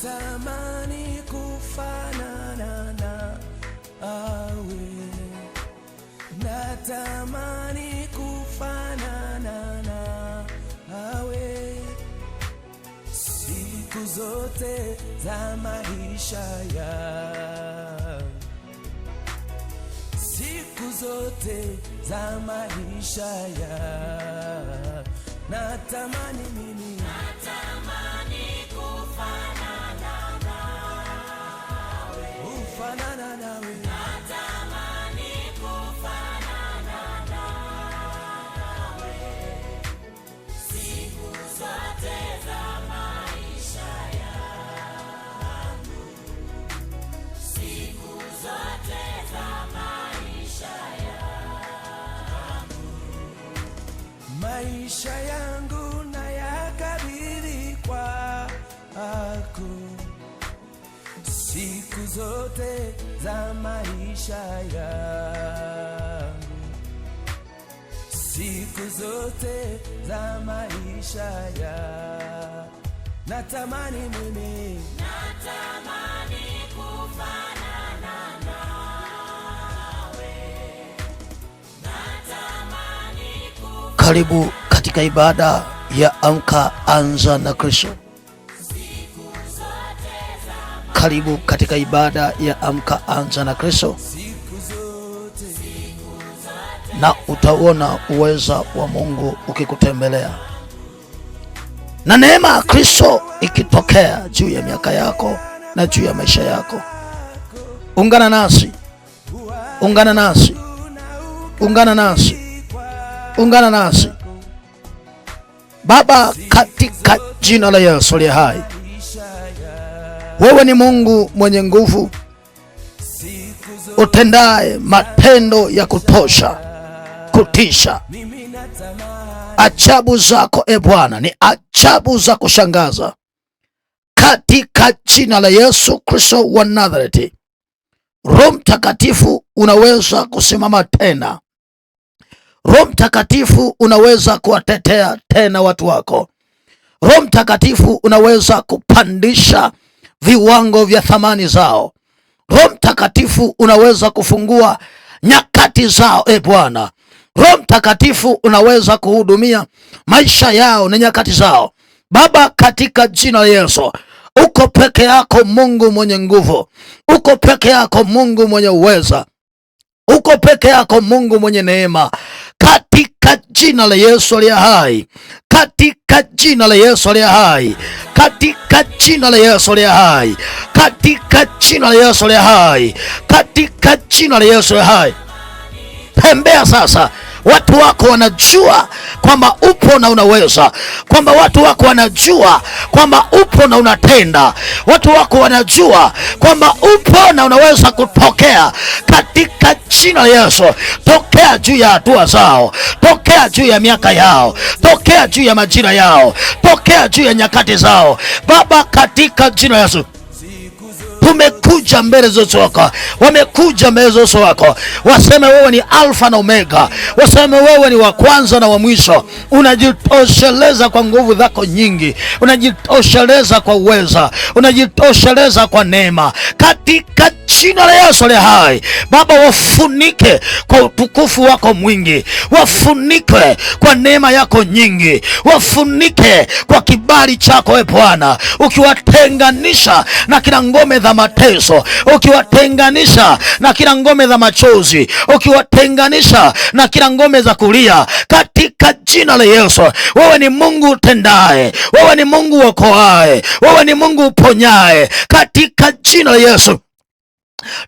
natamani kufanana nawe, natamani kufanana nawe siku zote za maisha yangu, siku zote za maisha yangu. Natamani mimi, natamani kufanana nawe, kufanana nawe, natamani kufanana nawe siku zote za maisha yangu, siku zote za maisha yangu. maisha yangu na yakabidhi kwako, siku zote za maisha yangu, siku zote za maisha yangu. Natamani mimi, natamani kufanana nawe, natamani Karibu katika ibada ya Amka Anza na Kristo. Karibu katika ibada ya Amka Anza na Kristo, na utaona uweza wa Mungu ukikutembelea na neema ya Kristo ikitokea juu ya miaka yako na juu ya maisha yako. Ungana nasi, ungana nasi, ungana nasi, ungana nasi. Baba, katika jina la Yesu aliye hai, wewe ni Mungu mwenye nguvu, utendaye matendo ya kutosha, kutisha. Ajabu zako e Bwana ni ajabu za kushangaza. Katika jina la Yesu Kristo wa Nazareti, Roho Mtakatifu unaweza kusimama tena. Roho Mtakatifu unaweza kuwatetea tena watu wako. Roho Mtakatifu unaweza kupandisha viwango vya thamani zao. Roho Mtakatifu unaweza kufungua nyakati zao e Bwana. Roho Mtakatifu unaweza kuhudumia maisha yao na nyakati zao. Baba, katika jina la Yesu, uko peke yako Mungu mwenye nguvu. Uko peke yako Mungu mwenye uweza. Uko peke yako Mungu mwenye neema. Katika jina la Yesu aliye hai, katika jina la Yesu aliye hai, katika jina la Yesu aliye hai, katika jina la Yesu aliye hai, katika jina la Yesu aliye hai. Tembea sasa. Watu wako wanajua kwamba upo na unaweza, kwamba watu wako wanajua kwamba upo na unatenda. Watu wako wanajua kwamba upo na unaweza kutokea. Katika jina la Yesu, tokea juu ya hatua zao, tokea juu ya miaka yao, tokea juu ya majira yao, tokea juu ya nyakati zao. Baba, katika jina la Yesu, tumekuja mbele za uso wako, wamekuja mbele za uso wako, waseme wewe ni Alfa na Omega, waseme wewe ni wa kwanza na wa mwisho. Unajitosheleza kwa nguvu zako nyingi, unajitosheleza kwa uweza, unajitosheleza kwa neema. Katika jina la Yesu aliye hai, Baba, wafunike kwa utukufu wako mwingi, wafunike kwa neema yako nyingi, wafunike kwa kibali chako e Bwana, ukiwatenganisha na kila ngome za mateso, ukiwatenganisha na kila ngome za machozi, ukiwatenganisha na kila ngome za kulia. Katika jina la Yesu, wewe ni Mungu utendaye, wewe ni Mungu uokoaye, wewe ni Mungu uponyaye. Katika jina la Yesu,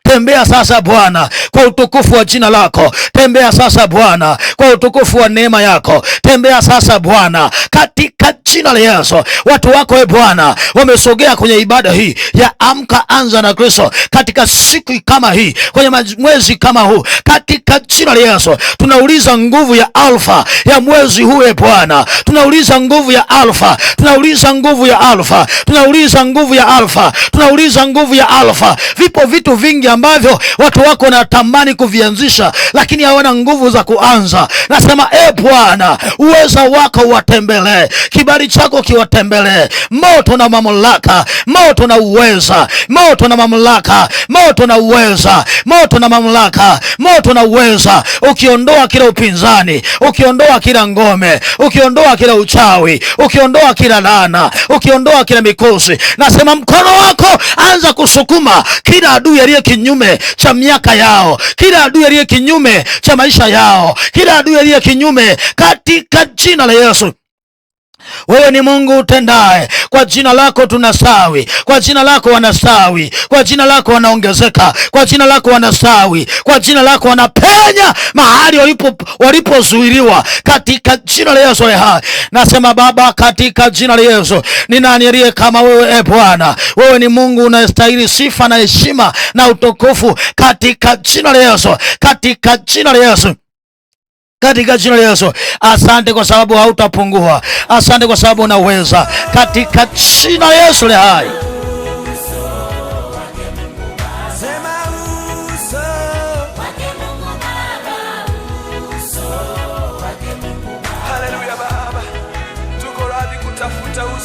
tembea sasa Bwana kwa utukufu wa jina lako. Tembea sasa Bwana kwa utukufu wa neema yako. Tembea sasa Bwana katika jina la Yesu. Watu wako e Bwana wamesogea kwenye ibada hii ya Amka Anza na Kristo katika siku kama hii, kwenye mwezi kama huu. Katika jina la Yesu tunauliza nguvu ya Alfa ya mwezi huu e Bwana. Tunauliza nguvu ya Alfa, tunauliza nguvu ya Alfa, tunauliza nguvu ya Alfa, tunauliza nguvu ya Alfa. Vipo vitu vingi ambavyo watu wako wanatamani kuvianzisha, lakini hawana nguvu za kuanza. Nasema Bwana, uweza wako uwatembelee, kibali chako kiwatembelee. Moto na mamlaka, moto na uweza, moto na mamlaka, moto na uweza, moto na mamlaka, moto na uweza, ukiondoa kila upinzani, ukiondoa kila ngome, ukiondoa kila uchawi, ukiondoa kila laana, ukiondoa kila mikosi. Nasema mkono wako anza kusukuma kila adui aliye kinyume cha miaka yao, kila adui aliye kinyume cha maisha yao, kila adui aliye kinyume, katika jina la Yesu. Wewe ni Mungu utendaye. Kwa jina lako tunastawi, kwa jina lako wanastawi, kwa jina lako wanaongezeka, kwa jina lako wanastawi, kwa jina lako wanapenya mahali walipozuiliwa, katika jina la Yesu hai. Nasema Baba, katika jina la Yesu, ni nani aliye kama wewe Bwana? Wewe ni Mungu unayestahili sifa na heshima na utukufu, katika jina la Yesu, katika jina la Yesu, katika jina la Yesu. Asante kwa sababu hautapungua, asante kwa sababu unaweza, katika jina la Yesu le hai.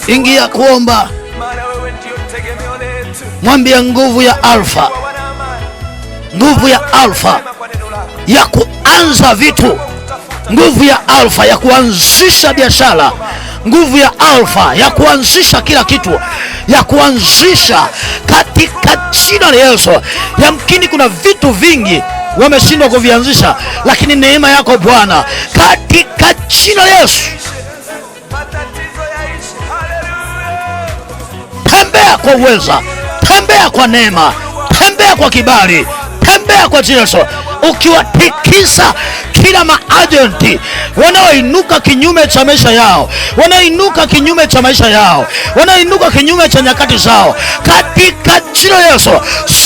Ingia kuomba, mwambie nguvu ya Alfa, nguvu ya Alfa ya kuanza vitu, nguvu ya Alfa ya kuanzisha biashara, nguvu ya Alfa ya kuanzisha kila kitu, ya kuanzisha katika jina la Yesu. Yamkini kuna vitu vingi wameshindwa kuvianzisha, lakini neema yako Bwana, katika jina la Yesu, tembea kwa uweza, tembea kwa neema, tembea kwa kibali, tembea kwa jina la Yesu, ukiwatikisa kila maagenti wanaoinuka kinyume cha maisha yao, wanaoinuka kinyume cha maisha yao, wanaoinuka kinyume cha nyakati zao, katika jina la Yesu.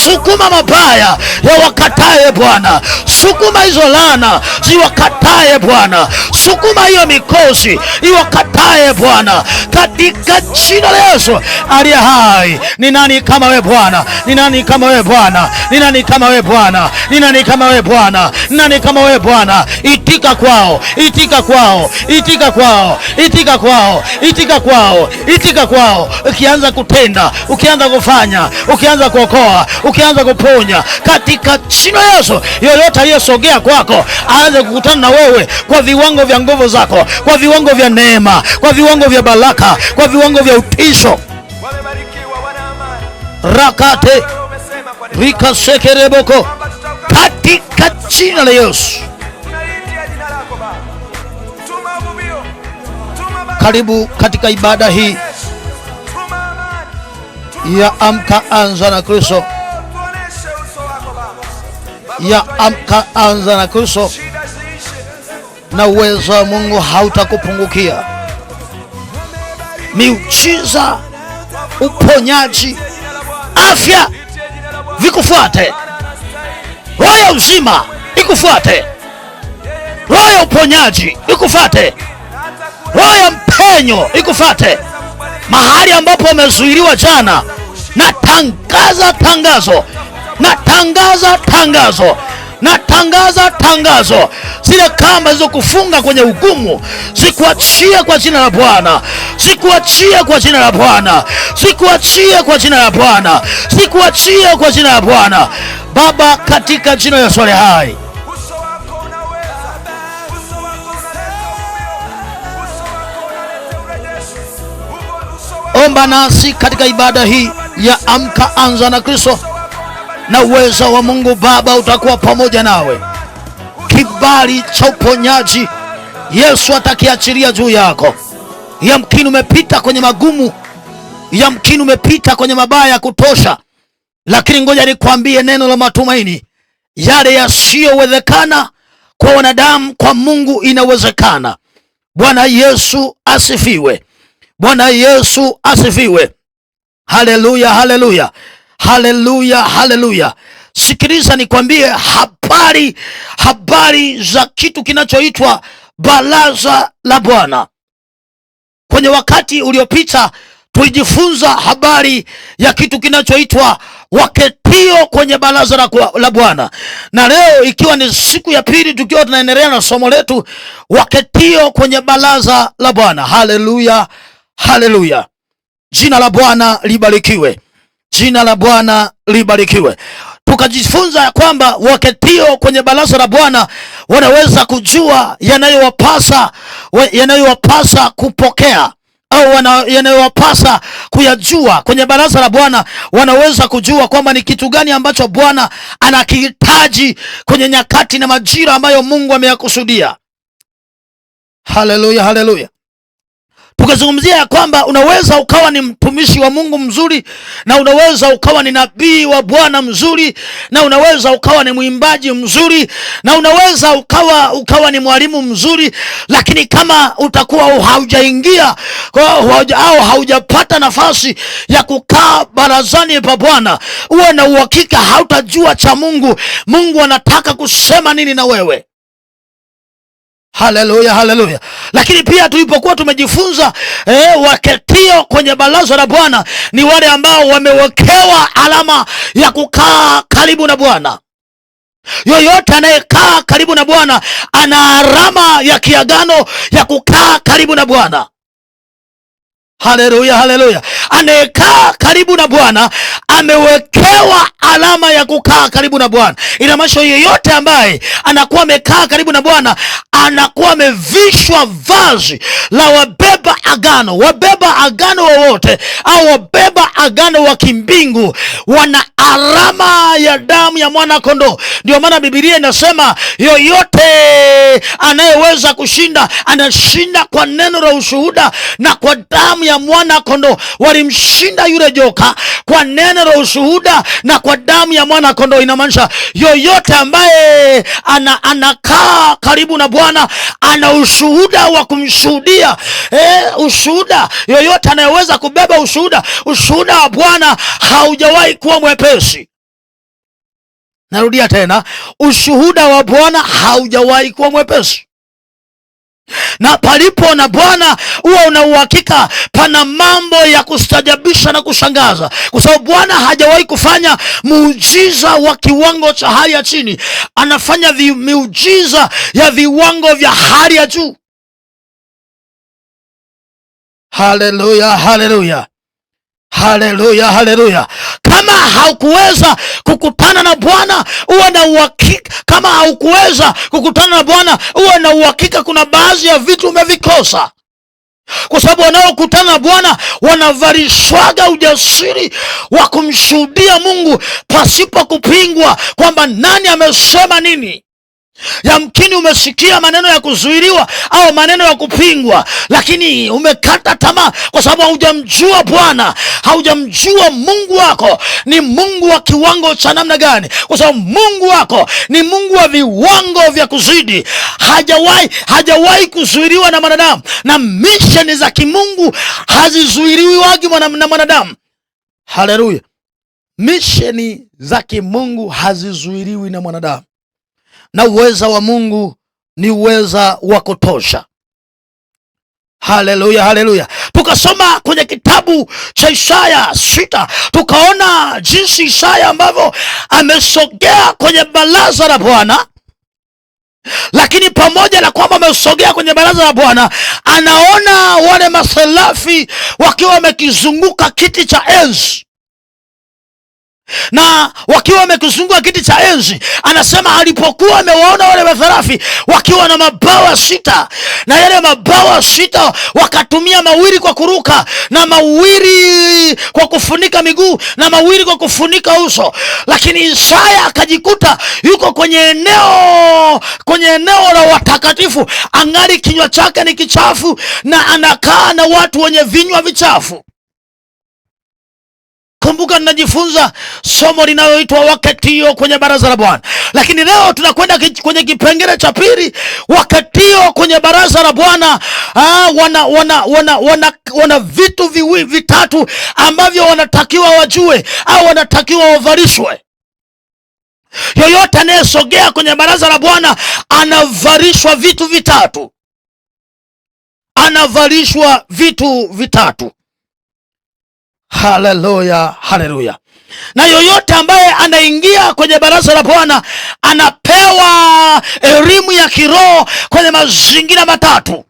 Sukuma mabaya ya wakatae Bwana, sukuma hizo laana ziwakatae Bwana, sukuma hiyo mikosi iwakatae Bwana, katika jina la Yesu aliye hai. Ni nani kama wewe Bwana? Ni nani kama wewe Bwana? Ni nani kama wewe Bwana? Ni nani kama wewe Bwana? Ni nani kama wewe Bwana? Itika kwao, itika kwao, itika kwao, itika kwao, itika kwao, itika kwao. Ukianza kutenda, ukianza kufanya, ukianza kuokoa, ukianza kuponya, katika jina la Yesu. Yoyote aliyesogea kwako aanze kukutana na wewe kwa viwango vya nguvu zako, kwa viwango vya neema, kwa viwango vya baraka, kwa viwango vya utisho. Rakate rika sekereboko, katika jina la Yesu. Karibu katika ibada hii ya Amka Anza na Kristo, ya Amka Anza na Kristo, na uwezo wa Mungu hautakupungukia. Miujiza, uponyaji, afya vikufuate, roho ya uzima ikufuate, roho ya uponyaji ikufuate, roho ya mpenyo ikufuate. Mahali ambapo umezuiliwa jana, natangaza tangazo, natangaza tangazo, natangaza tangazo. Zile kamba zilizokufunga kwenye ugumu zikuachie kwa jina la Bwana, zikuachie kwa jina la Bwana, zikuachie kwa jina la Bwana, zikuachie kwa jina la Bwana. Baba, katika jina la Yesu hai, omba nasi katika ibada hii ya Amka Anza na Kristo, na uwezo wa Mungu Baba utakuwa pamoja nawe. Kibali cha uponyaji Yesu atakiachilia juu yako. Yamkini umepita kwenye magumu, yamkini umepita kwenye mabaya ya kutosha, lakini ngoja nikwambie neno la matumaini. Yale yasiyowezekana kwa wanadamu, kwa Mungu inawezekana. Bwana Yesu asifiwe. Bwana Yesu asifiwe. Haleluya, haleluya, haleluya, haleluya. Sikiliza nikwambie habari za kitu kinachoitwa baraza la Bwana. Kwenye wakati uliopita tulijifunza habari ya kitu kinachoitwa waketio kwenye baraza la Bwana. Na leo ikiwa ni siku ya pili tukiwa tunaendelea na somo letu, waketio kwenye baraza la Bwana. Haleluya, haleluya. Jina la Bwana libarikiwe, jina la Bwana libarikiwe. Tukajifunza ya kwamba waketio kwenye baraza la Bwana wanaweza kujua yanayowapasa kupokea au yanayowapasa kuyajua. Kwenye baraza la Bwana wanaweza kujua kwamba ni kitu gani ambacho Bwana anakihitaji kwenye nyakati na majira ambayo Mungu ameyakusudia. Haleluya, haleluya. Tukazungumzia ya kwamba unaweza ukawa ni mtumishi wa Mungu mzuri, na unaweza ukawa ni nabii wa Bwana mzuri, na unaweza ukawa ni mwimbaji mzuri, na unaweza ukawa ni mwalimu mzuri, lakini kama utakuwa haujaingia au haujapata nafasi ya kukaa barazani pa Bwana, uwe na uhakika hautajua cha Mungu. Mungu anataka kusema nini na wewe. Haleluya, haleluya. Lakini pia tulipokuwa tumejifunza waketio kwenye baraza la Bwana ni wale ambao wamewekewa alama ya kukaa karibu na Bwana. Yoyote anayekaa karibu na Bwana ana alama ya kiagano ya kukaa karibu na Bwana. Haleluya, haleluya. Anayekaa karibu na Bwana amewekewa alama ya kukaa karibu na Bwana. Ina maana yeyote ambaye anakuwa amekaa karibu na Bwana anakuwa amevishwa vazi la wabeba agano. Wabeba agano wowote au wabeba agano wa kimbingu wana alama ya damu ya mwana kondoo. Ndio maana Biblia inasema yoyote anayeweza kushinda anashinda kwa neno la ushuhuda na kwa damu ya mwana kondoo. Walimshinda yule joka kwa neno la ushuhuda na kwa damu ya mwana kondoo. Inamaanisha yoyote ambaye anakaa karibu na Bwana ana ushuhuda wa kumshuhudia. Ushuhuda, yoyote anayeweza kubeba ushuhuda wa Bwana haujawahi kuwa mwepesi. Narudia tena, ushuhuda wa Bwana haujawahi kuwa mwepesi. Na palipo na Bwana huwa una uhakika pana mambo ya kustajabisha na kushangaza, kwa sababu Bwana hajawahi kufanya muujiza wa kiwango cha hali ya chini. Anafanya miujiza ya viwango vya hali ya juu. Haleluya, haleluya. Haleluya, haleluya. Kama haukuweza kukutana na Bwana uwe na uhakika, kama haukuweza kukutana na Bwana uwe na uhakika kuna baadhi ya vitu umevikosa. Kwa sababu wanaokutana na Bwana wanavalishwaga ujasiri wa kumshuhudia Mungu pasipo kupingwa, kwamba nani amesema nini. Yamkini umesikia maneno ya kuzuiliwa au maneno ya kupingwa, lakini umekata tamaa kwa sababu haujamjua Bwana, haujamjua Mungu wako ni Mungu wa kiwango cha namna gani. Kwa sababu Mungu wako ni Mungu wa viwango vya kuzidi. Hajawahi kuzuiliwa na mwanadamu, na misheni za kimungu hazizuiliwi na mwanadamu. Haleluya. Misheni za kimungu hazizuiliwi na mwanadamu, na uweza wa Mungu ni uweza wa kutosha. Haleluya, haleluya. Tukasoma kwenye kitabu cha Isaya 6, tukaona jinsi Isaya ambavyo amesogea kwenye baraza la Bwana, lakini pamoja na kwamba amesogea kwenye baraza la Bwana, anaona wale maserafi wakiwa wamekizunguka kiti cha enzi. Na wakiwa wamekizunguka kiti cha enzi, anasema alipokuwa amewaona wale maserafi wakiwa na mabawa 6, na yale mabawa 6 wakatumia mawili kwa kuruka, na mawili kwa kufunika miguu, na mawili kwa kufunika uso. Lakini Isaya akajikuta yuko kwenye eneo la watakatifu, angali kinywa chake ni kichafu, na anakaa na watu wenye vinywa vichafu. Kumbuka tunajifunza somo linaloitwa waketio kwenye baraza la Bwana. Lakini leo tunakwenda kwenye kipengele cha pili. Waketio kwenye baraza la Bwana wana vitu vitatu ambavyo wanatakiwa wajue au wanatakiwa wavalishwe. Yoyote anayesogea kwenye baraza la Bwana anavalishwa vitu vitatu. Anavalishwa vitu vitatu. Haleluya, haleluya. Na yoyote ambaye anaingia kwenye baraza la Bwana anapewa elimu ya kiroho kwenye mazingira matatu,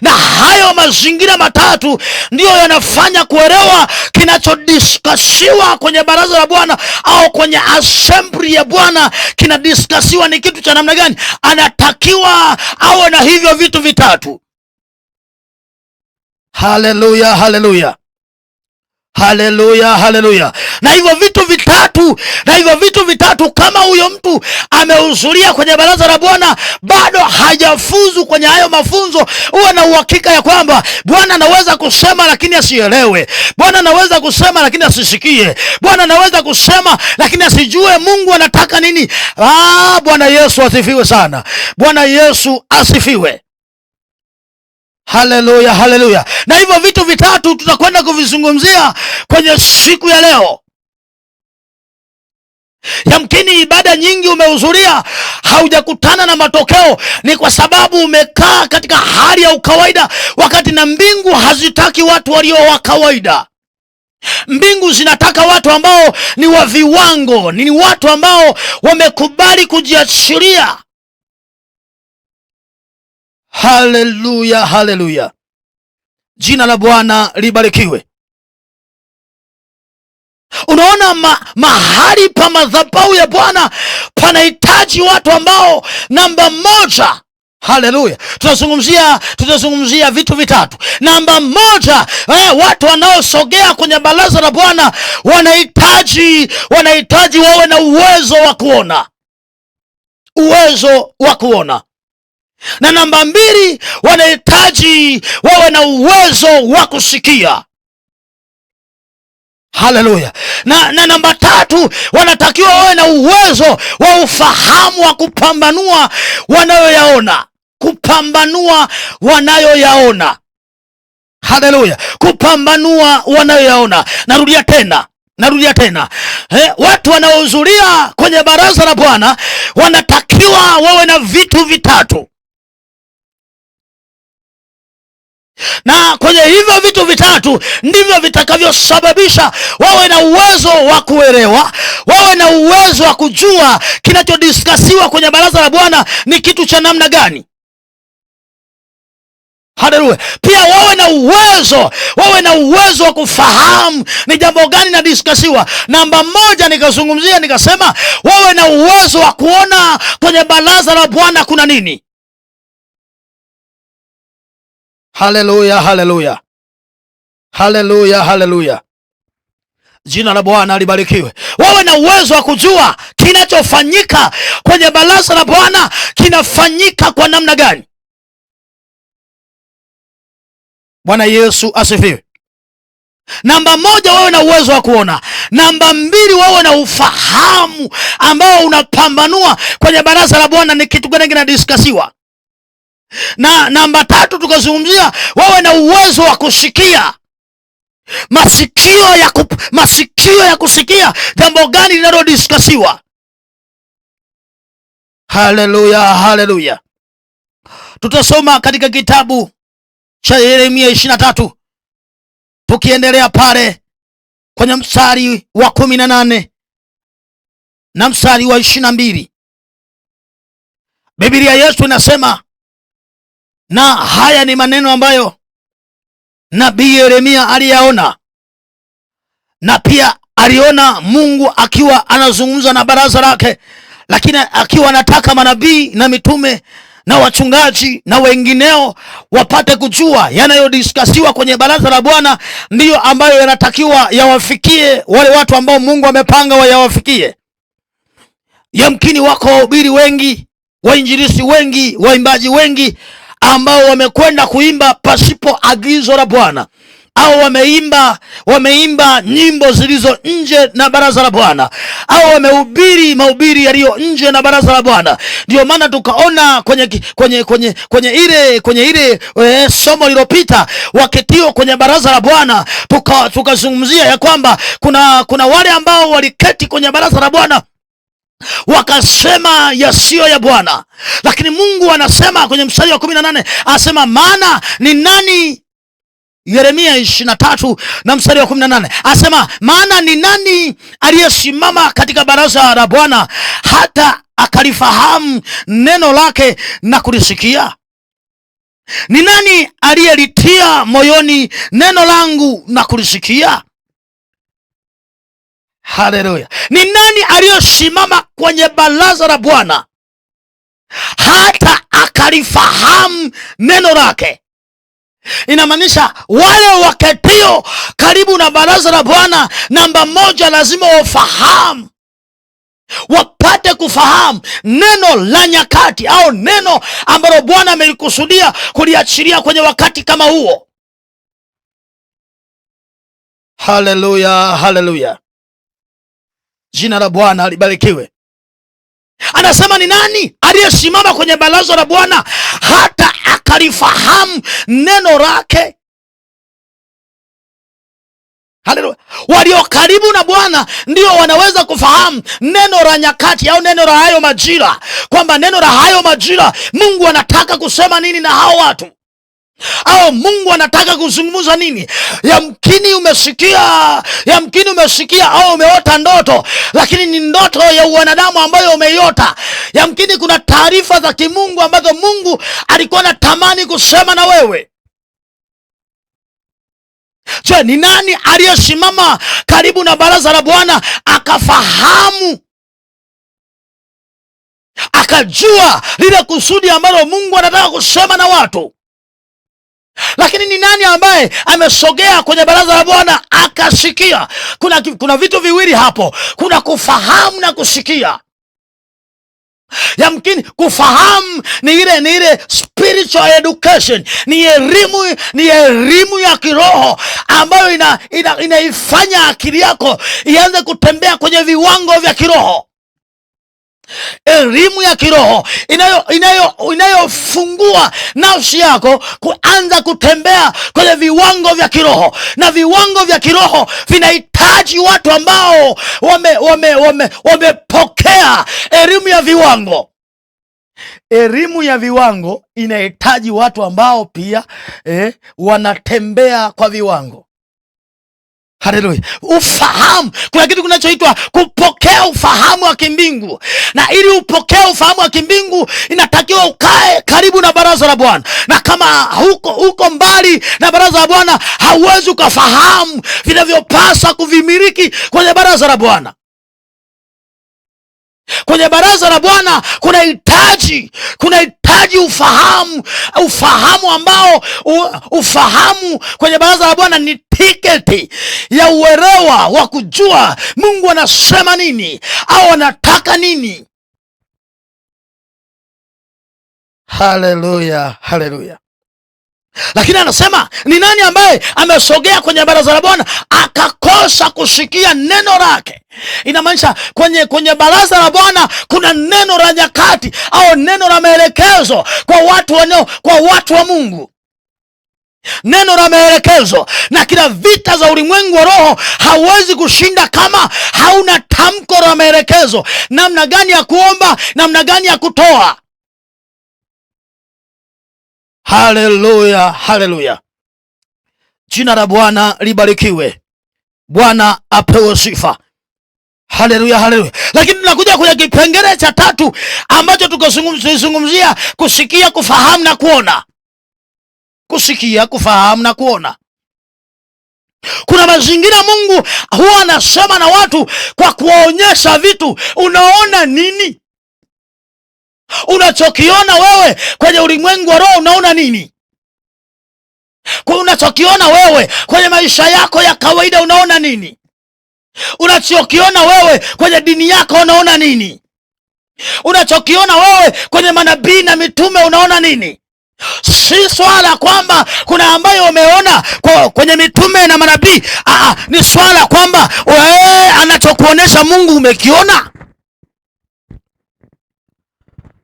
na hayo mazingira matatu ndiyo yanafanya kuelewa kinachodiskasiwa kwenye baraza la Bwana au kwenye assembly ya Bwana kinadiskasiwa ni kitu cha namna gani. Anatakiwa awe na hivyo vitu vitatu. Haleluya, haleluya, haleluya, haleluya. Na hivyo vitu vitatu kama huyo mtu amehudhuria kwenye baraza la Bwana bado hajafuzu kwenye hayo mafunzo, uwe na uhakika ya kwamba Bwana anaweza kusema lakini asielewe. Bwana anaweza kusema lakini asisikie. Bwana anaweza kusema lakini asijue Mungu anataka nini. Bwana Yesu asifiwe sana. Bwana Yesu asifiwe. Haleluya, haleluya. Na hivyo vitu vitatu tutakwenda kuvizungumzia kwenye siku ya leo. Yamkini ibada nyingi umehudhuria haujakutana na matokeo, ni kwa sababu umekaa katika hali ya ukawaida, wakati na mbingu hazitaki watu walio wa kawaida. Mbingu zinataka watu ambao ni wa viwango, ni watu ambao wamekubali kujiachilia. Haleluya, haleluya. Jina la Bwana libarikiwe. Unaona, mahali pa madhabahu ya Bwana panahitaji watu ambao, namba moja, haleluya, tutazungumzia vitu vitatu. Namba moja, watu wanaosogea kwenye baraza la Bwana wanahitaji wawe na uwezo wa kuona. Na namba mbili, wanahitaji wawe na uwezo wa kusikia. Haleluya. Na namba tatu, wanatakiwa wawe na uwezo wa ufahamu wa kupambanua wanayoyaona. Haleluya. Kupambanua wanayoyaona. Narudia tena. Watu wanaohudhuria kwenye baraza la Bwana wanatakiwa wawe na vitu vitatu. Na kwenye hivyo vitu vitatu ndivyo vitakavyosababisha wawe na uwezo wa kuelewa, wawe na uwezo wa kujua kinachodiscussiwa kwenye baraza la Bwana ni kitu cha namna gani. Haleluya. Pia wawe na uwezo wa kufahamu ni jambo gani na diskusiwa. Namba moja nikasema wawe na uwezo wa kuona kwenye baraza la Bwana kuna nini. Haleluya, haleluya, haleluya, haleluya. Jina la Bwana libarikiwe. Wawe na uwezo wa kujua kinachofanyika kwenye baraza la Bwana kinafanyika kwa namna gani. Bwana Yesu asifiwe. Namba moja, wawe na uwezo wa kuona. Namba mbili, wawe na ufahamu ambao unapambanua kwenye baraza la Bwana ni kitu gani kinadiskasiwa. Na namba tatu tukazungumzia wawe na uwezo wa kusikia. Masikio ya kusikia jambo gani linalodiskasiwa. Haleluya, haleluya. Tutasoma katika kitabu cha Yeremia 23 tukiendelea pale kwenye mstari wa 18 na mstari wa 22. Biblia yetu inasema, na haya ni maneno ambayo nabii Yeremia aliyaona, na pia aliona Mungu akiwa anazungumza na baraza lake, lakini akiwa anataka manabii na mitume na wachungaji na wengineo wapate kujua yanayodiskasiwa kwenye baraza la Bwana ndiyo ambayo yanatakiwa yawafikie wale watu ambao Mungu amepanga wayawafikie. Yamkini wako wahubiri wengi, wainjilisti wengi, waimbaji wengi ambao wamekwenda kuimba pasipo agizo la Bwana, au wameimba nyimbo zilizo nje na baraza la Bwana, au wamehubiri mahubiri yaliyo nje na baraza la Bwana. Ndio maana tukaona kwenye ile somo lililopita waketio kwenye baraza la Bwana tukazungumzia ya kwamba kuna wale ambao waliketi kwenye baraza la Bwana wakasema yasiyo ya Bwana, lakini Mungu anasema kwenye mstari wa 18, anasema maana ni nani Yeremia 23 na mstari wa 18 asema, maana ni nani aliyesimama katika baraza la Bwana hata akalifahamu neno lake na kulisikia? Ni nani aliyelitia moyoni neno langu na kulisikia? Haleluya! Ni nani aliyesimama kwenye baraza la Bwana hata akalifahamu neno lake? Inamaanisha wale waketio karibu na baraza la Bwana, namba moja, lazima wafahamu, wapate kufahamu neno la nyakati, au neno ambalo Bwana amelikusudia kuliachilia kwenye wakati kama huo. Haleluya, haleluya, jina la Bwana libarikiwe. Anasema ni nani aliyesimama kwenye baraza la Bwana hata akalifahamu neno lake? Haleluya. Walio karibu na Bwana ndio wanaweza kufahamu neno la nyakati, au neno la hayo majira, kwamba neno la hayo majira Mungu anataka kusema nini na hao watu, au Mungu anataka kuzungumza nini. Yamkini umesikia au umeota ndoto, lakini ni ndoto ya wanadamu ambayo umeiota. Yamkini kuna taarifa za kimungu ambazo Mungu alikuwa anatamani kusema na wewe. Je, ni nani aliyesimama karibu na baraza la Bwana akafahamu, akajua lile kusudi ambalo Mungu anataka kusema na watu? Lakini ni nani ambaye amesogea kwenye baraza la Bwana akasikia? Kuna vitu viwili hapo, kuna kufahamu na kusikia. Yamkini kufahamu ni ile spiritual education, ni elimu ya kiroho ambayo inaifanya akili yako ianze kutembea kwenye viwango vya kiroho. Elimu ya kiroho inayofungua nafsi yako kuanza kutembea kwenye viwango vya kiroho, na viwango vya kiroho vinahitaji watu ambao wamepokea elimu ya viwango. Elimu ya viwango inahitaji watu ambao pia wanatembea kwa viwango. Haleluya. Ufahamu, kuna kitu kinachoitwa kupokea ufahamu wa kimbingu, na ili upokee ufahamu wa kimbingu inatakiwa ukae karibu na baraza la Bwana, na kama huko mbali na baraza la Bwana hauwezi ukafahamu vinavyopasa kuvimiliki kwenye baraza la Bwana. Kwenye baraza la Bwana kunahitaji ufahamu ambao ufahamu kwenye baraza la Bwana ni tiketi ya uelewa wa kujua Mungu anasema nini au anataka nini. Haleluya, haleluya. Lakini anasema ni nani ambaye amesogea kwenye baraza la Bwana akakosa kusikia neno lake? Inamaanisha kwenye baraza la Bwana kuna neno la nyakati au neno la maelekezo kwa watu wa Mungu. Neno la maelekezo, na kila vita za ulimwengu wa roho hauwezi kushinda kama hauna tamko la maelekezo, namna gani ya kuomba, namna gani ya kutoa. Haleluya, haleluya, jina la Bwana libarikiwe. Bwana apewe sifa. Haleluya, haleluya. Lakini tunakuja kwenye kipengele cha tatu ambacho tukazungumzia kusikia, kufahamu na kuona. Kusikia, kufahamu na kuona. Kuna mazingira Mungu huwa anasema na watu kwa kuwaonyesha vitu. Unaona nini? Unachokiona wewe kwenye ulimwengu wa roho unaona nini? Kwa unachokiona wewe kwenye maisha yako ya kawaida unaona nini? Unachokiona wewe kwenye dini yako unaona nini? Unachokiona wewe kwenye manabii na mitume unaona nini? Si swala kwamba kuna ambayo umeona kwenye mitume na manabii. Ni swala kwamba anachokuonesha Mungu umekiona.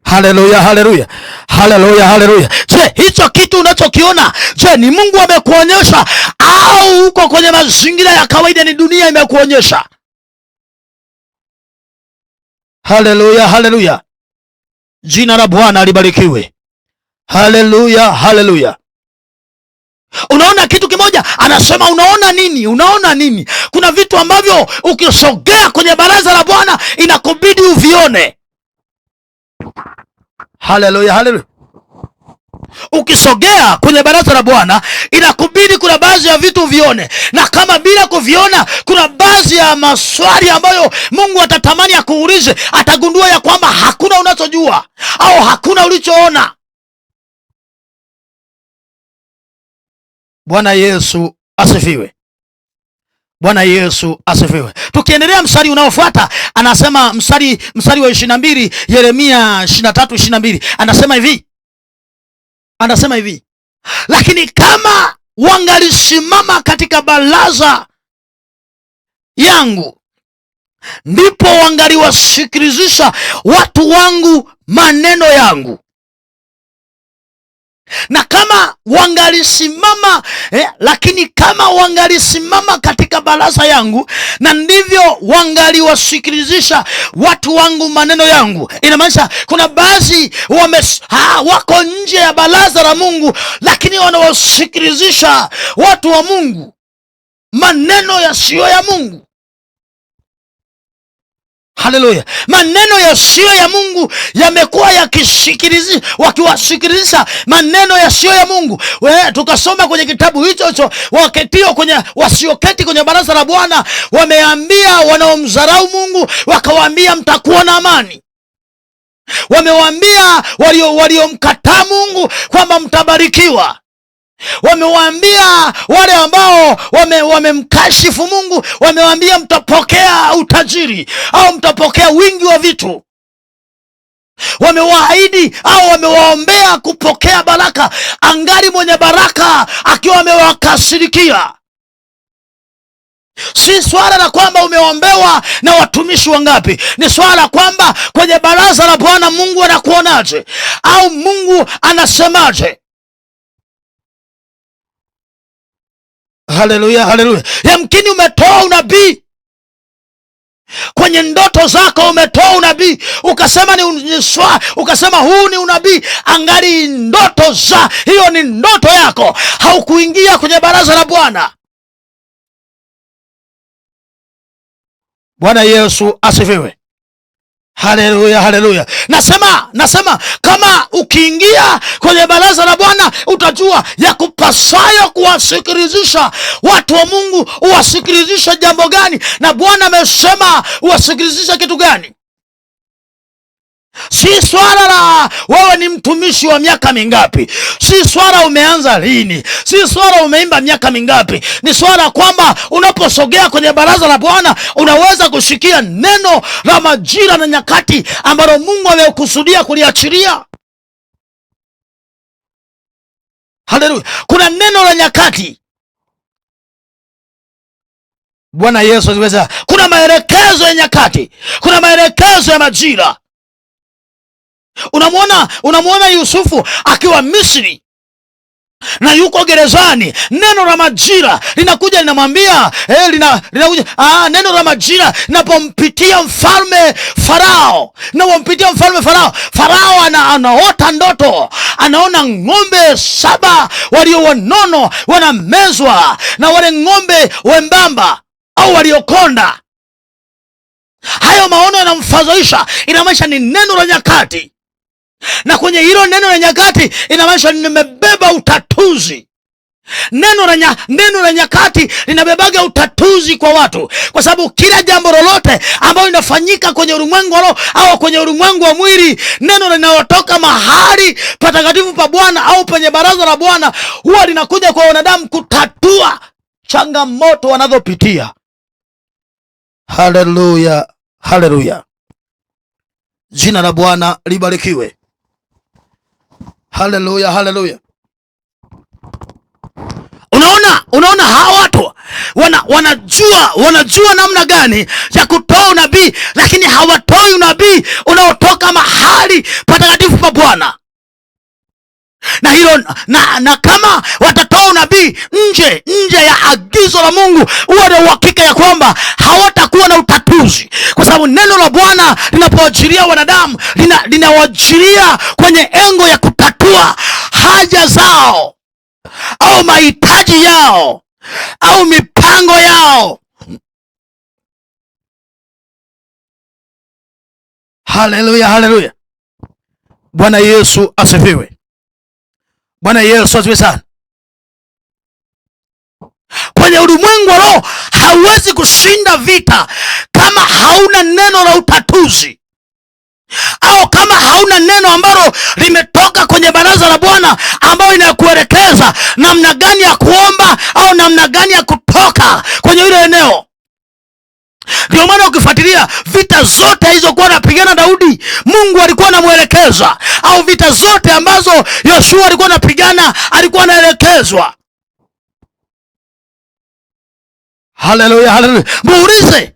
Haleluya, haleluya, haleluya, haleluya. Je, hicho kitu unachokiona, je, ni Mungu amekuonyesha au uko kwenye mazingira ya kawaida, ni dunia imekuonyesha? Haleluya, haleluya, jina la Bwana libarikiwe. Haleluya, haleluya. Unaona kitu kimoja, anasema unaona nini? Unaona nini? Kuna vitu ambavyo ukisogea kwenye baraza la Bwana inakubidi uvione. Haleluya, haleluya. Ukisogea kwenye baraza la Bwana inakubidi kuna baadhi ya vitu vione, na kama bila kuviona, kuna baadhi ya maswali ambayo Mungu atatamani akuulize, atagundua ya kwamba hakuna unachojua au hakuna ulichoona. Bwana Yesu asifiwe. Bwana Yesu asifiwe. Tukiendelea mstari unaofuata, anasema mstari wa 22, Yeremia 23:22, anasema hivi, lakini kama wangalisimama katika baraza yangu, ndipo wangaliwasikilizisha watu wangu maneno yangu. Na kama wangalisimama lakini kama wangalisimama katika baraza yangu, na ndivyo wangaliwasikilizisha watu wangu maneno yangu. Inamaanisha kuna baadhi wako nje ya baraza la Mungu, lakini wanawasikilizisha watu wa Mungu maneno yasiyo ya Mungu. Haleluya. Maneno yasiyo ya Mungu yamekuwa wakiwasikilizisha maneno yasiyo ya Mungu. Tukasoma kwenye kitabu hicho wasioketi kwenye baraza la Bwana, wameambia wanaomdharau Mungu, wakawaambia mtakuwa na amani. Wamewaambia waliomkataa Mungu kwamba mtabarikiwa. Wamewaambia wale ambao wamemkashifu Mungu, wamewaambia mtapokea utajiri au mtapokea wingi wa vitu. Wamewaahidi au wamewaombea kupokea baraka, angali mwenye baraka akiwa amewakasirikia. Si swala la kwamba umeombewa na watumishi wangapi, ni swala la kwamba kwenye baraza la Bwana Mungu anakuonaje au Mungu anasemaje. Haleluya, haleluya. Yamkini umetoa unabii kwenye ndoto zako, umetoa unabii ukasema huu ni unabii, angali ndoto hiyo ni ndoto yako, haukuingia kwenye baraza la Bwana. Bwana Yesu asifiwe. Haleluya, haleluya. Nasema kama ukiingia kwenye baraza la Bwana utajua ya kupasayo kuwasikilizisha watu wa Mungu. Uwasikilizisha jambo gani? Na Bwana amesema uwasikilizisha kitu gani? Si swala la wewe ni mtumishi wa miaka mingapi, si swala umeanza lini, si swala umeimba miaka mingapi. Ni swala kwamba unaposogea kwenye baraza la Bwana unaweza kushikia neno la majira na nyakati ambalo Mungu amekusudia kuliachilia. Haleluya. Kuna neno la nyakati. Bwana Yesu asifiwe. Kuna maelekezo ya nyakati, kuna maelekezo ya majira. Unamwona Yusufu akiwa Misri na yuko gerezani, neno la majira linakuja linamwambia neno la majira linapompitia mfalme Farao, Farao anaota ndoto, anaona ng'ombe 7 walio wanono wanamezwa na wale ng'ombe wembamba au waliokonda. Hayo maono yanamfadhaisha, inamaanisha ni neno la nyakati. Na kwenye hilo neno la nyakati inamaanisha nimebeba utatuzi. Neno la nyakati linabebaga utatuzi kwa watu, kwa sababu kila jambo lolote ambalo linafanyika kwenye ulimwengu au kwenye ulimwengu wa mwili, neno linalotoka mahali patakatifu pa Bwana au penye baraza la Bwana huwa linakuja kwa wanadamu kutatua changamoto wanazopitia. Haleluya, haleluya. Jina la Bwana libarikiwe. Haleluya, haleluya. Unaona hawa watu wanajua namna gani ya kutoa unabii, lakini hawatoi unabii unaotoka mahali patakatifu pa Bwana. Na kama watatoa unabii nje ya agizo la Mungu, huwa na uhakika ya kwamba hawatakuwa na utatuzi, kwa sababu neno la Bwana linapoachilia wanadamu linawajilia kwenye engo ya kutatua haja zao au mahitaji yao au mipango yao. Haleluya, haleluya. Bwana Yesu asifiwe. Bwana Yesu asifiwe sana. Kwenye ulimwengu wa roho hauwezi kushinda vita kama hauna neno la utatuzi, au kama hauna neno ambalo limetoka kwenye baraza la Bwana ambalo inakuelekeza namna gani ya kuomba au namna gani ya kutoka kwenye ile eneo. Ndio maana ukifuatilia vita zote alizokuwa anapigana Daudi, Mungu alikuwa anamuelekeza, au vita zote ambazo Yoshua alikuwa anapigana alikuwa anaelekezwa. Haleluya, haleluya. Muulize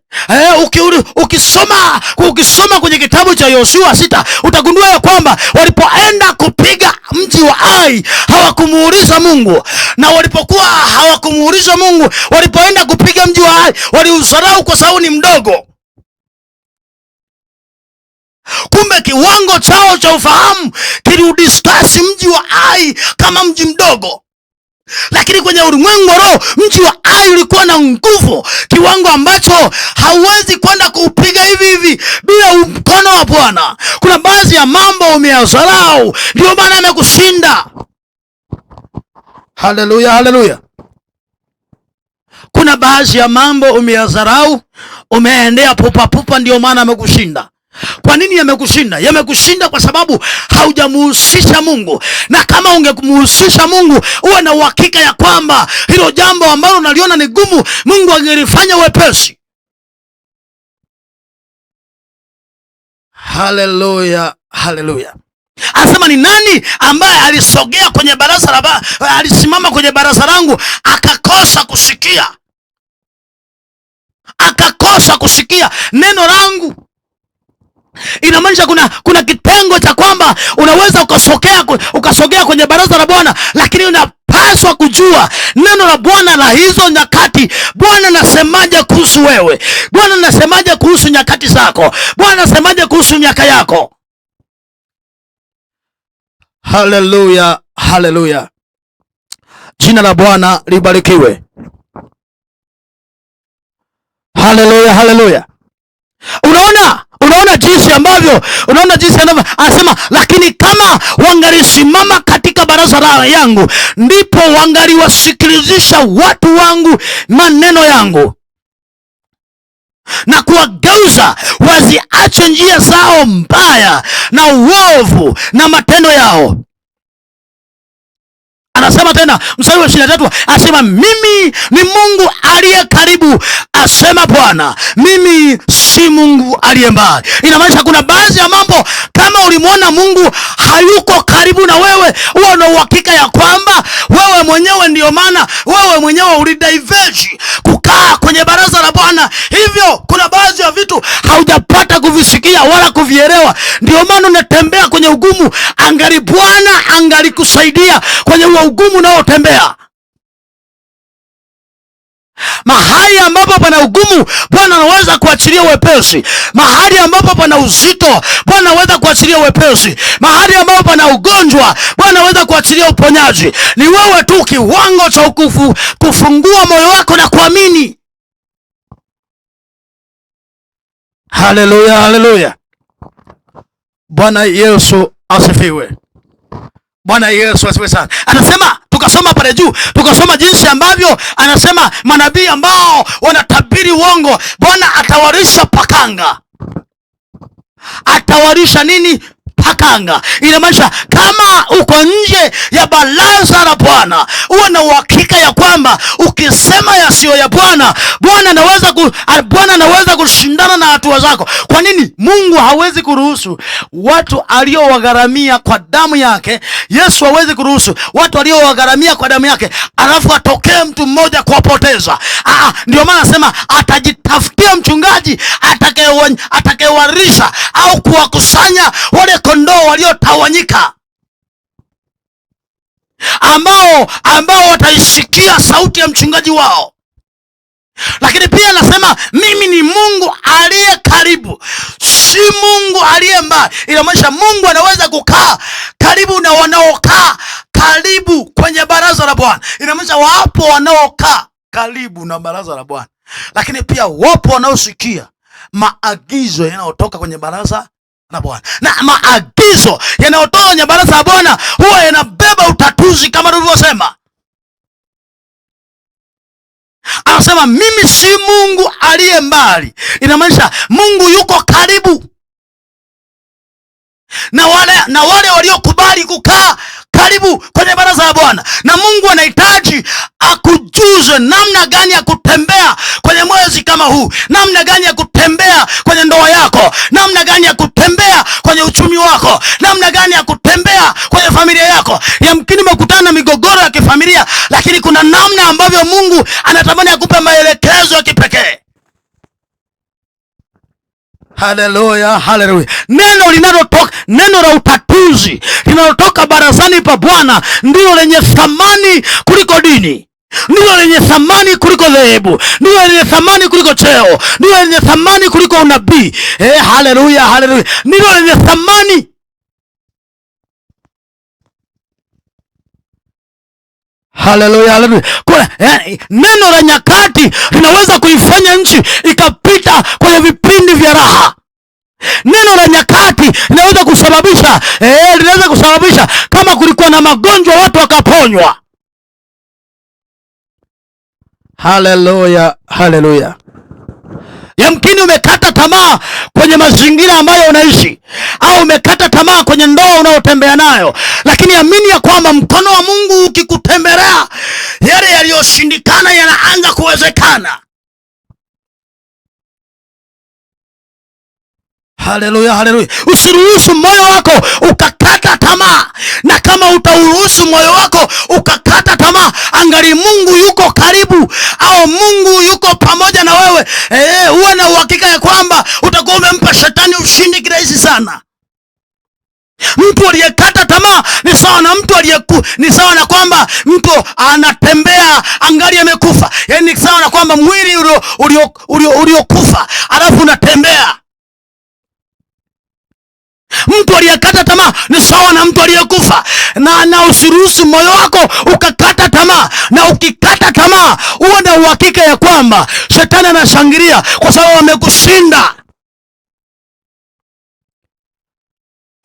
ukisoma kwenye kitabu cha Yoshua 6 utagundua ya kwamba walipoenda kupiga mji wa Ai hawakumuuliza Mungu, na walipokuwa hawakumuuliza Mungu, walipoenda kupiga mji wa Ai waliudharau kwa sababu ni mdogo. Kumbe kiwango chao cha ufahamu kiliudiscuss mji wa Ai kama mji mdogo. Lakini kwenye ulimwengu wa roho mji wa Ai ulikuwa na nguvu, kiwango ambacho hauwezi kwenda kuupiga hivi hivi bila mkono wa Bwana. Kuna baadhi ya mambo umeyadharau, ndio maana amekushinda. Haleluya, haleluya. Kuna baadhi ya mambo umeyadharau, umeendea pupa, ndio maana amekushinda. Kwa nini yamekushinda? Yamekushinda kwa sababu haujamuhusisha Mungu. Na kama ungemuhusisha Mungu, uwe na uhakika ya kwamba hilo jambo ambalo unaliona ni gumu, Mungu angelifanya wepesi. Haleluya, haleluya. Anasema ni nani ambaye alisogea kwenye baraza alisimama kwenye baraza langu akakosa kusikia neno langu? Inamaanisha kuna kitengo cha kwamba unaweza ukasogea kwenye baraza la Bwana, lakini unapaswa kujua neno la Bwana la hizo nyakati. Bwana anasemaje kuhusu wewe? Bwana anasemaje kuhusu nyakati zako? Bwana anasemaje kuhusu miaka yako? Haleluya, haleluya. Jina la Bwana libarikiwe. Haleluya, haleluya. Unaona jinsi ambavyo anasema, lakini kama wangalisimama katika baraza yangu, ndipo wangaliwasikilizisha watu wangu maneno yangu na kuwageuza waziache njia zao mbaya na uovu na matendo yao. Anasema tena mstari wa 23, anasema mimi ni Mungu aliye karibu, asema Bwana, mimi si Mungu aliye mbali. Inamaanisha kuna baadhi ya mambo kama ulimwona Mungu hayuko karibu na wewe, uwe na uhakika ya kwamba wewe mwenyewe, ndio maana wewe mwenyewe ulidiverge kukaa kwenye baraza la Bwana. Hivyo kuna baadhi ya vitu haujapata kuvisikia wala kuvielewa, ndio maana unatembea kwenye ugumu. Angali Bwana angalikusaidia kwenye ugumu unaotembea. Mahali ambapo pana ugumu, Bwana anaweza kuachilia wepesi. Mahali ambapo pana uzito, Bwana anaweza kuachilia wepesi. Mahali ambapo pana ugonjwa, Bwana anaweza kuachilia uponyaji. Ni wewe tu kiwango cha kufungua moyo wako na kuamini. Haleluya, haleluya. Bwana Yesu asifiwe. Bwana Yesu asifiwe sana. Anasema tukasoma pale juu, tukasoma jinsi ambavyo anasema manabii ambao wanatabiri uongo, Bwana atawarisha pakanga. Atawarisha nini? Pakanga. Inamaanisha kama uko nje ya baraza la Bwana, uwe na uhakika ya kwamba ukisema yasiyo ya Bwana, Bwana anaweza kushindana na hatua zako. Kwa nini? Mungu hawezi kuruhusu watu aliowagharamia kwa damu yake. Yesu hawezi kuruhusu watu aliowagharamia kwa damu yake alafu atokee mtu mmoja kuwapoteza. Ndio maana nasema atajitafutia mchungaji atakayewarisha au kuwakusanya wale kondoo waliotawanyika, ambao wataisikia sauti ya mchungaji wao. Lakini pia anasema mimi ni Mungu aliye karibu, si Mungu aliye mbali. Inamaanisha Mungu anaweza kukaa karibu na wanaokaa karibu kwenye baraza la Bwana. Inamaanisha wapo wanaokaa karibu na baraza la Bwana, lakini pia wapo wanaosikia maagizo yanayotoka kwenye baraza la Bwana. Na maagizo yanayotoka kwenye baraza la Bwana huwa yanabeba utatuzi kama tulivyosema. Anasema mimi si Mungu aliye mbali. Inamaanisha Mungu yuko karibu na wale waliokubali kukaa karibu kwenye baraza la Bwana. Na Mungu anahitaji akujuze namna gani ya kutembea kwenye mwezi kama huu, namna gani ya kutembea kwenye ndoa yako, namna gani ya kutembea kwenye uchumi wako, namna gani ya kutembea kwenye familia yako. Yamkini umekutana na migogoro ya kifamilia, lakini kuna namna ambavyo Mungu anatamani akupe maelekezo ya kipekee. Haleluya, haleluya. Neno linalotoka, neno la utatuzi linalotoka barazani pa Bwana ndilo lenye thamani kuliko dini, ndilo lenye thamani kuliko dhehebu, ndilo lenye thamani kuliko cheo, ndilo lenye thamani kuliko unabii. Haleluya, haleluya. Ndilo lenye thamani. Haleluya, haleluya. Neno la nyakati linaweza kuifanya nchi ikapita kwenye vipindi vya raha. Neno la nyakati linaweza kusababisha kama kulikuwa na magonjwa watu wakaponywa. Haleluya, haleluya. Yamkini umekata tamaa kwenye mazingira ambayo unaishi, au umekata tamaa kwenye ndoa unayotembea nayo, lakini amini ya kwamba mkono wa Mungu ukikutembelea, yale yaliyoshindikana yanaanza kuwezekana. Haleluya, haleluya. Usiruhusu moyo wako ukakata tamaa, na kama utauruhusu moyo wako ukakata tamaa, angali Mungu yuko karibu, au Mungu yuko pamoja na wewe. Uwe na uhakika ya kwamba utakuwa umempa shetani ushindi kirahisi sana. Mtu aliyekata tamaa ni sawa na kwamba mtu anatembea angali amekufa. Yaani ni sawa na kwamba mwili uliokufa alafu unatembea. Mtu aliyekata tamaa ni sawa na mtu aliyekufa. Na usiruhusu moyo wako ukakata tamaa. Na ukikata tamaa, uwe na uhakika ya kwamba shetani anashangilia kwa sababu amekushinda.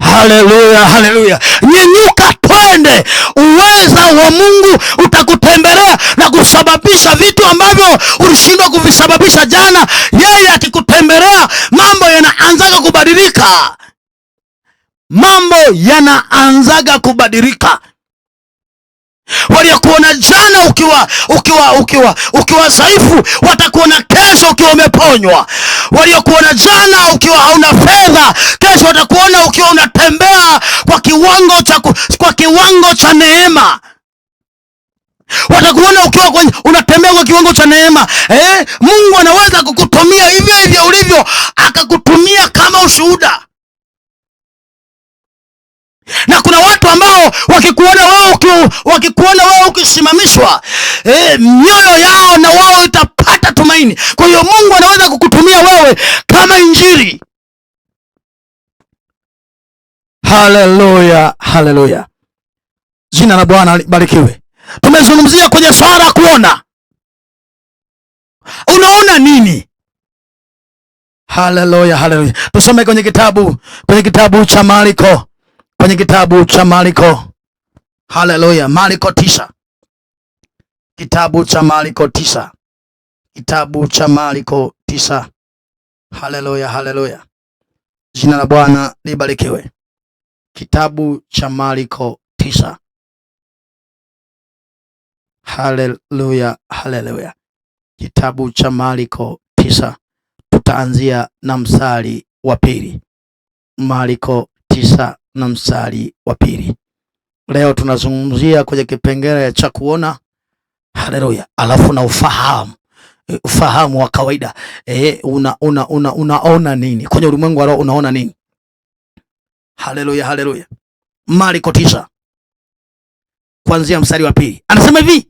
Haleluya, haleluya. Nyenyuka twende. Uweza wa Mungu utakutembelea na kusababisha vitu ambavyo ulishindwa kuvisababisha jana. Yeye akikutembelea, mambo yanaanzaga kubadilika. Mambo yanaanzaga kubadilika. Waliokuona jana ukiwa dhaifu, watakuona kesho ukiwa umeponywa. Waliokuona jana ukiwa hauna fedha, kesho watakuona ukiwa unatembea kwa kiwango cha neema. Watakuona ukiwa unatembea kwa kiwango cha neema. Mungu anaweza kukutumia hivyo hivyo ulivyo, akakutumia kama ushuhuda. Na kuna watu ambao wakikuona wewe ukisimamishwa, mioyo yao na wao itapata tumaini. Kwa hiyo Mungu anaweza kukutumia wewe kama injili. Haleluya, haleluya. Jina la Bwana libarikiwe. Tumezungumzia kwenye swala kuona. Unaona nini? Haleluya, haleluya. Tusome kwenye kitabu cha Marko. Kwenye kitabu cha Marko. Haleluya. Marko 9. Kitabu cha Marko 9. Kitabu cha Marko 9. Haleluya, haleluya. Jina la Bwana libarikiwe. Kitabu cha Marko 9. Haleluya, haleluya. Kitabu cha Marko 9. Tutaanzia na mstari wa 2. Marko 9 na mstari wa 2. Leo tunazungumzia kwenye kipengele cha kuona. Haleluya. Alafu na ufahamu wa kawaida. Unaona nini kwenye ulimwengu wa roho? Unaona nini? Haleluya, haleluya. Marko 9 kuanzia mstari wa 2. Anasema hivi: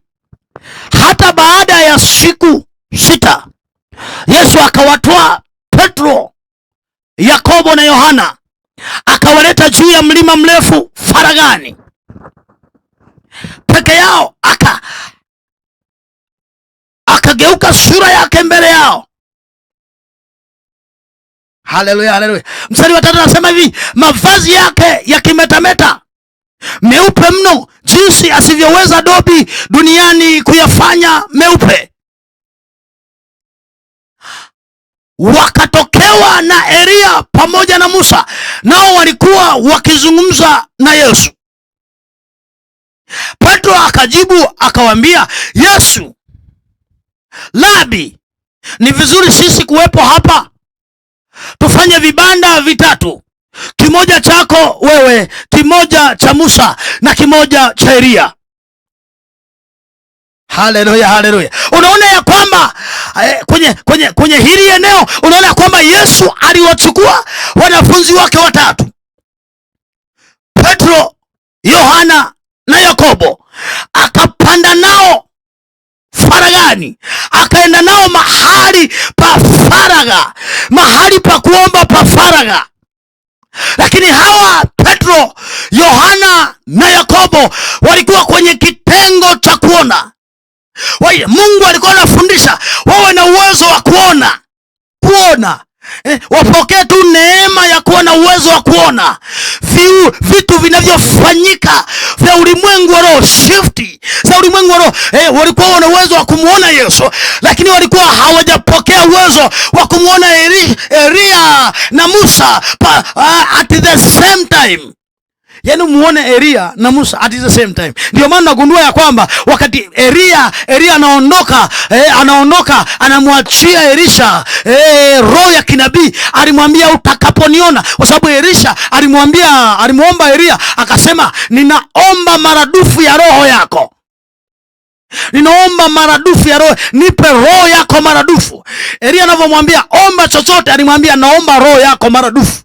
hata baada ya siku 6 Yesu akawatoa Petro, Yakobo na Yohana, akawaleta juu ya mlima mrefu faragani, peke yao, akageuka sura yake mbele yao. Haleluya, haleluya. Mstari wa 3 anasema hivi, mavazi yake yakimetameta, meupe mno, jinsi asivyoweza dobi duniani kuyafanya meupe. Wakatokewa na Elia pamoja na Musa, nao walikuwa wakizungumza na Yesu. Petro akajibu akawaambia, Yesu, Labi, ni vizuri sisi kuwepo hapa. Tufanye vibanda vitatu, kimoja chako wewe, kimoja cha Musa na kimoja cha Elia. Haleluya, haleluya. Unaona ya kwamba kwenye hili eneo unaona ya kwamba Yesu aliwachukua wanafunzi wake watatu, Petro, Yohana na Yakobo, akapanda nao faragani, akaenda nao mahali pa faragha, mahali pa kuomba pa faragha. Lakini hawa Petro, Yohana na Yakobo walikuwa kwenye kitengo cha kuona. Mungu alikuwa anafundisha wawe na uwezo wa kuona. Wapokee tu neema ya kuwa na uwezo wa kuona vitu vinavyofanyika vya ulimwengu wa roho, shifti za ulimwengu wa roho. Walikuwa wana uwezo wa kumuona Yesu, lakini walikuwa hawajapokea uwezo wa kumuona Elia na Musa at the same time. Yaani muone Elia na Musa at the same time. Ndio maana nagundua ya kwamba wakati Elia anaondoka anamwachia Elisha roho ya kinabii, alimwambia utakaponiona, kwa sababu Elisha alimuomba Elia akasema, ninaomba maradufu ya roho yako. Ninaomba maradufu ya roho, nipe roho yako maradufu. Elia anavyomwambia omba chochote, alimwambia naomba roho yako maradufu.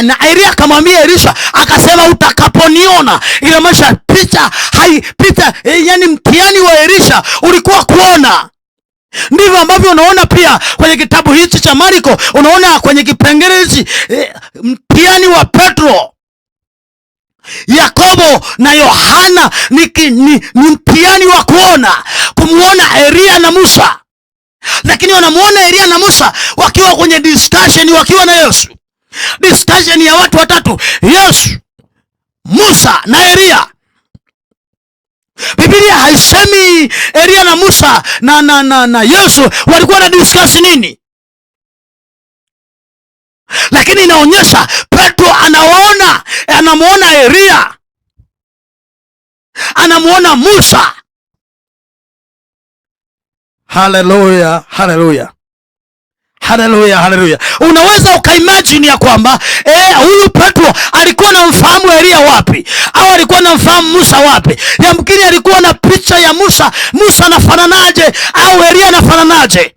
Na Elia akamwambia Elisha akasema utakaponiona. Inamaanisha picha, yani mtihani wa Elisha ulikuwa kuona. Ndivyo ambavyo unaona pia kwenye kitabu hichi cha Marko, unaona kwenye kipengele hichi mtihani wa Petro, Yakobo na Yohana ni mtihani wa kuona, kumuona Elia na Musa. Lakini wanamuona Elia na Musa wakiwa kwenye discussion, wakiwa na Yesu. Discussion ya watu watatu, Yesu, Musa na Elia. Biblia haisemi Elia na Musa na Yesu walikuwa na discuss nini, lakini inaonyesha Petro anamuona Elia, anamuona Musa. Haleluya, haleluya. Haleluya, haleluya. Unaweza ukaimagine ya kwamba huyu Petro alikuwa anamfahamu Elia wapi, au alikuwa anamfahamu Musa wapi? Yamkini alikuwa na picha ya Musa anafananaje au Elia anafananaje,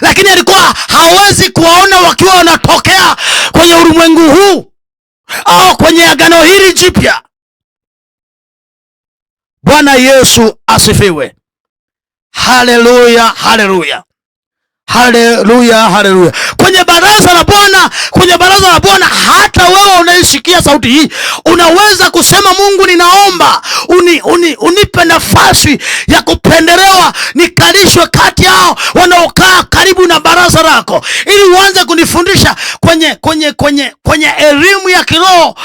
lakini alikuwa hawezi kuwaona wakiwa wanatokea kwenye ulimwengu huu au kwenye agano hili jipya. Bwana Yesu asifiwe. Haleluya, haleluya. Haleluya, haleluya. Kwenye baraza la Bwana, hata wewe unaisikia sauti hii, unaweza kusema Mungu, ninaomba unipe nafasi ya kupendelewa, nikalishwe kati yao wanaokaa karibu na baraza lako, ili uanze kunifundisha kwenye elimu ya kiroho,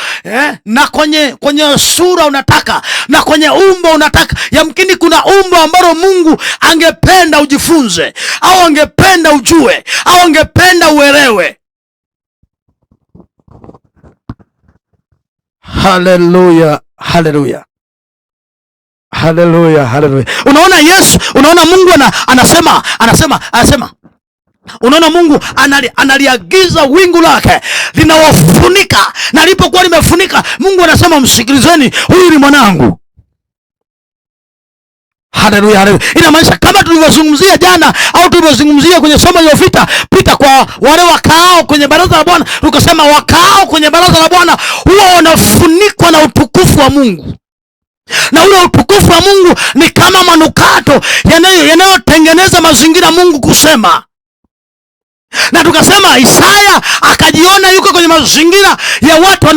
na kwenye sura unataka, na kwenye umbo unataka. Yamkini kuna umbo ambalo Mungu angependa ujifunze, au angependa ujue, au angependa uelewe. Haleluya, haleluya. Haleluya, haleluya. Unaona Mungu anasema unaona Mungu analiagiza wingu lake linawafunika, na lipokuwa limefunika, Mungu anasema msikilizeni, huyu ni mwanangu. Haleluya, haleluya. Inamaanisha kama tulivyozungumzia jana, au tulivyozungumzia kwenye somo lililopita kwa wale wakaao kwenye baraza la Bwana, tukasema wakaao kwenye baraza la Bwana huwa wanafunikwa na utukufu wa Mungu. Na ule utukufu wa Mungu ni kama manukato yanayotengeneza mazingira Mungu kusema. Na tukasema Isaya akajiona yuko kwenye mazingira ya watu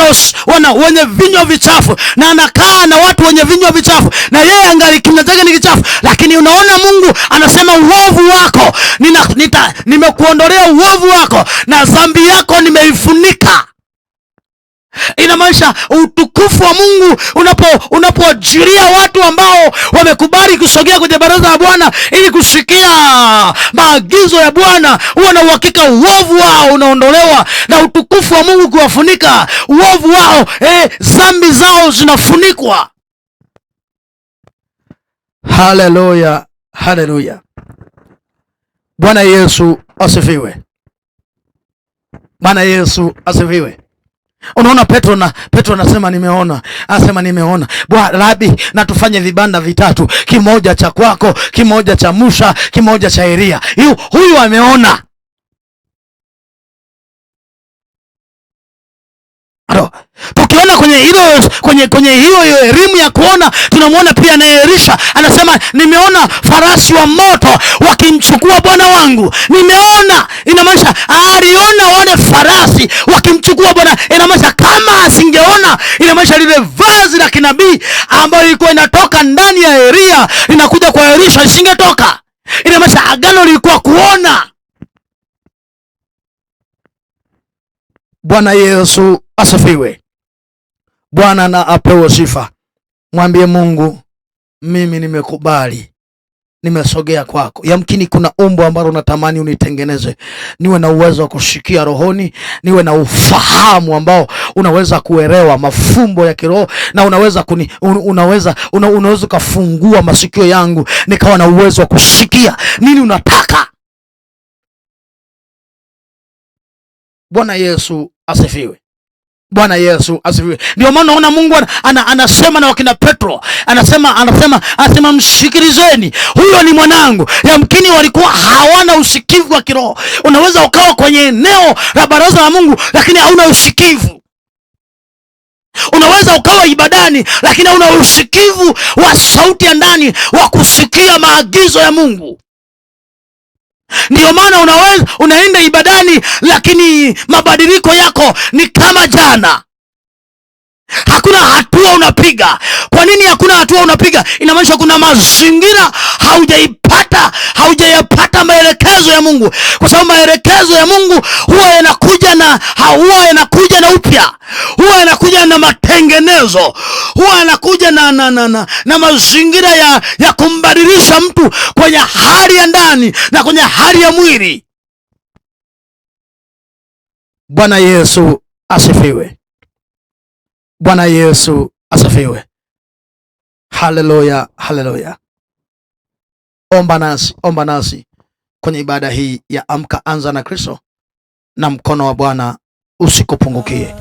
wenye vinywa vichafu, na anakaa na watu wenye vinywa vichafu, na yeye angali kinywa chake ni kichafu. Lakini unaona Mungu anasema uovu wako nimekuondolea uovu wako na dhambi yako nimeifunika. Inamaanisha utukufu wa Mungu unapoajiria watu ambao wamekubali kusogea kwenye baraza la Bwana ili kusikia maagizo ya Bwana, huwa na uhakika uovu wao unaondolewa na utukufu wa Mungu kuwafunika uovu wao. Dhambi zao zinafunikwa. Haleluya, haleluya. Bwana Yesu asifiwe. Bwana Yesu asifiwe. Unaona Petro anasema nimeona. Anasema nimeona. Bwana Rabi, na tufanye vibanda vitatu, kimoja cha kwako, kimoja cha Musa, kimoja cha Elia. Huyu ameona. Tukiona kwenye hiyo elimu ya kuona, tunamwona pia na Elisha anasema nimeona farasi wa moto wakimchukua bwana wangu. Nimeona, inamaanisha aliona wale farasi wakimchukua bwana. Inamaanisha kama asingeona, inamaanisha lile vazi la kinabii ambalo lilikuwa inatoka ndani ya Elia linakuja kwa Elisha isingetoka. Inamaanisha agano lilikuwa kuona. Bwana Yesu asifiwe. Bwana na apewe sifa. Mwambie Mungu, mimi nimekubali, nimesogea kwako. Yamkini kuna umbo ambalo unatamani unitengeneze, niwe na uwezo wa kushikia rohoni, niwe na ufahamu ambao unaweza kuelewa mafumbo ya kiroho, na unaweza kufungua masikio yangu nikawa na uwezo wa kusikia nini unataka. Bwana Yesu asifiwe. Bwana Yesu asifiwe. Ndio maana unaona Mungu anasema na wakina Petro, anasema msikilizeni, huyo ni mwanangu. Yamkini walikuwa hawana usikivu wa kiroho. Unaweza ukawa kwenye eneo la baraza la Mungu lakini hauna usikivu. Unaweza ukawa ibadani lakini hauna usikivu wa sauti ya ndani wa kusikia maagizo ya Mungu. Ndio maana unaenda ibadani lakini mabadiliko yako ni kama jana. Hakuna hatua unapiga. Kwa nini hakuna hatua unapiga? Inamaanisha kuna mazingira haujayapata maelekezo ya Mungu. Kwa sababu maelekezo ya Mungu huwa yanakuja na upya. Huwa yanakuja na matengenezo. Huwa yanakuja na mazingira ya kumbadilisha mtu kwenye hali ya ndani na kwenye hali ya mwili. Bwana Yesu asifiwe. Bwana Yesu asifiwe. Haleluya, haleluya. Omba nasi kwenye ibada hii ya Amka Anza na Kristo, na mkono wa Bwana usikupungukie.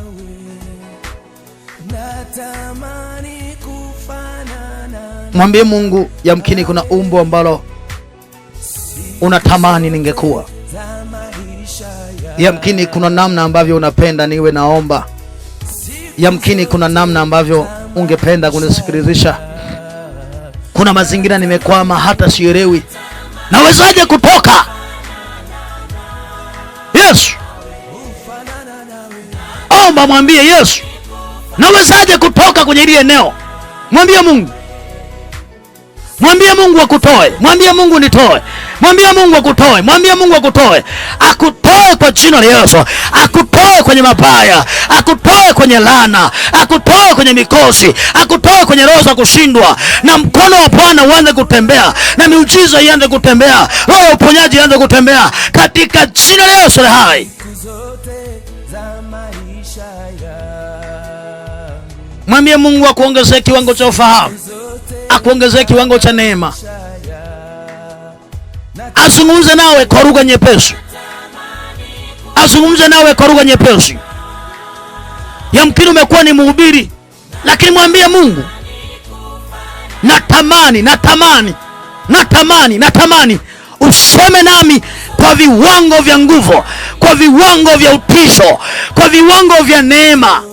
Mwambie Mungu, yamkini kuna umbo ambalo unatamani ningekuwa. Yamkini kuna namna ambavyo unapenda niwe naomba. Yamkini kuna namna ambavyo ungependa kunisikilizisha. Kuna mazingira nimekwama hata sielewi nawezaje kutoka. Yesu, omba, mwambie Yesu, nawezaje kutoka kwenye hili eneo. Mwambie Mungu. Mwambie Mungu akutoe. Mwambie Mungu nitoe. Mwambie Mungu akutoe. Mwambie Mungu akutoe. Akutoe kwa jina la Yesu. Akutoe kwenye mabaya. Akutoe kwenye laana. Akutoe kwenye mikosi. Akutoe kwenye roho za kushindwa. Na mkono wa Bwana uanze kutembea. Na miujiza ianze kutembea. Roho ya uponyaji ianze kutembea. Katika jina la Yesu hai. Mwambie Mungu akuongezee kiwango cha ufahamu. Akuongezee kiwango cha neema. Azungumze nawe kwa lugha nyepesi. Azungumze nawe kwa lugha nyepesi. Yamkini umekuwa ni mhubiri, lakini mwambie Mungu, natamani useme nami kwa viwango vya nguvu, kwa viwango vya utisho, kwa viwango vya neema.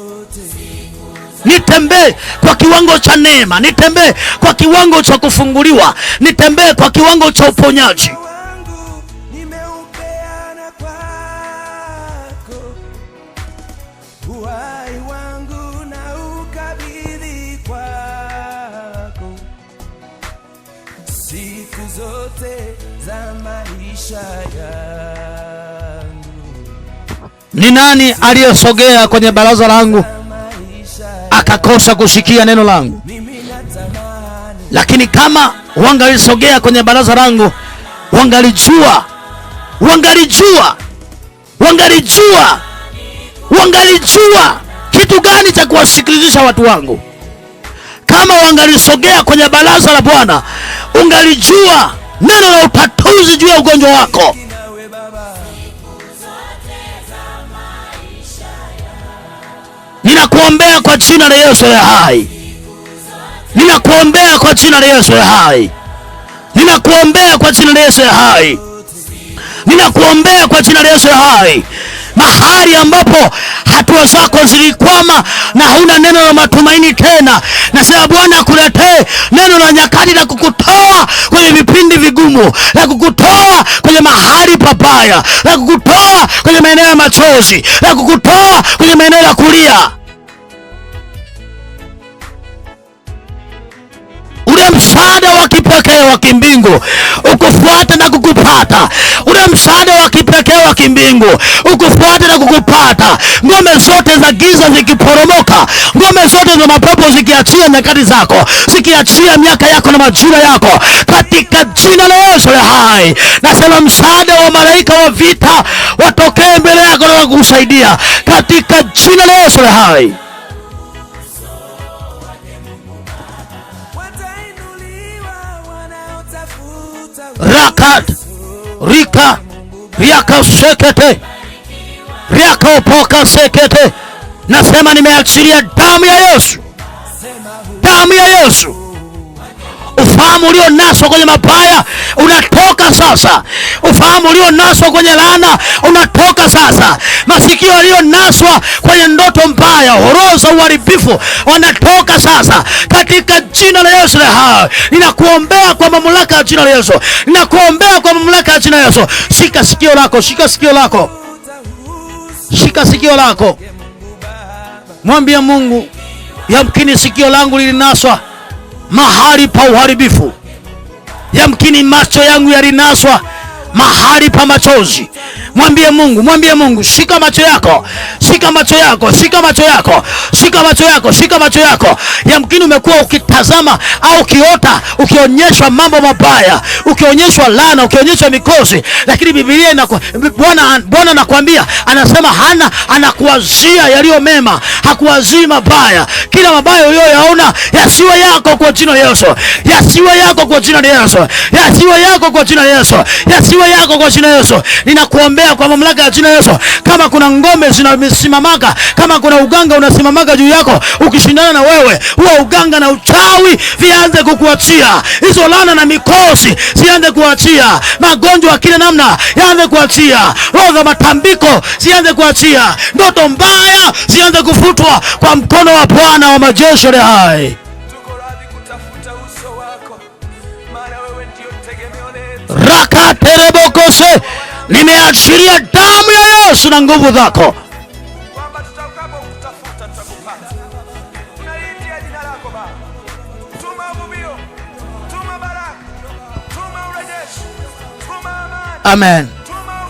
Nitembee kwa kiwango cha neema, nitembee kwa kiwango cha kufunguliwa, nitembee kwa kiwango cha uponyaji. zote za maisha yangu. Ni nani aliyesogea kwenye baraza langu akakosa kusikia neno langu? Lakini kama wangalisogea kwenye baraza langu, wangalijua kitu gani cha kuwasikilizisha watu wangu. Kama wangalisogea kwenye baraza la Bwana, ungalijua neno la utatuzi juu ya ugonjwa wako. Ninakuombea kwa jina la Yesu aliye hai. Ninakuombea kwa jina la Yesu aliye hai. Ninakuombea kwa jina la Yesu aliye hai. Ninakuombea kwa jina la Yesu aliye hai. Mahali ambapo hatua zako zilikwama na huna neno la matumaini tena, nasema Bwana akuletee neno la nyakati la kukutoa kwenye vipindi vigumu, la kukutoa kwenye mahali pabaya, la kukutoa kwenye maeneo ya machozi, la kukutoa kwenye maeneo ya kulia. Ule msaada wa kipekee wa kimbingu ukufuata na kukupata. Ule msaada wa kipekee wa kimbingu ukufuata na kukupata. Ngome zote za giza zikiporomoka, ngome zote za mapepo zikiachia nyakati zako, zikiachia miaka yako na majira yako, katika jina la Yesu aliye hai, nasema msaada wa malaika wa vita watokee mbele yako na kukusaidia, katika jina la Yesu aliye hai. Rakat rika riaka sekete riaka opoka sekete. Nasema nimeachilia damu ya Yesu, damu ya Yesu. Ufahamu ulio naswa kwenye mabaya unatoka sasa. Ufahamu ulio naswa kwenye laana unatoka sasa. Masikio yaliyo naswa kwenye ndoto mbaya, horoza, uharibifu wanatoka sasa, katika jina la Yesu aliye hai. Ninakuombea kwa mamlaka ya jina la Yesu. Ninakuombea kwa mamlaka ya jina la Yesu. Shika sikio lako, shika sikio lako, shika sikio lako. Mwambie Mungu, yamkini sikio langu lilinaswa mahali pa uharibifu. Yamkini macho yangu yalinaswa mahali pa machozi. Mwambie Mungu, mwambie Mungu, shika macho yako, shika macho yako, shika macho yako, shika macho yako, shika macho yako. Yamkini umekuwa ukitazama au ukiota, ukionyeshwa mambo mabaya, ukionyeshwa laana, ukionyeshwa mikosi, lakini Biblia Bwana anakuambia, anasema hana anakuwazia yaliyo mema, hakuwazii mabaya. Kila mabaya uliyoyaona yasiwe yako kwa jina la Yesu. Yasiwe yako kwa jina la Yesu. Yasiwe yako kwa jina la Yesu. Yasiwe yako kwa jina la Yesu. Ninakuombea kwa mamlaka ya jina la Yesu. Kama kuna ngome zinasimamaka, kama kuna uganga unasimamaka juu yako ukishindana na wewe, huo uganga na uchawi vianze kukuachia. Hizo laana na mikosi zianze kuachia. Magonjwa ya kila namna yaanze kuachia. Roho za matambiko zianze kuachia. Ndoto mbaya zianze kufutwa kwa mkono wa Bwana wa majeshi aliye hai. Rakaterebokose, nimeachilia damu ya Yesu na nguvu zako. Kwamba tutakapo kutafuta tutakupata. Tunaliitia jina lako Baba. Tuma uvuvio, tuma baraka, tuma urejesho, tuma amani. Amen.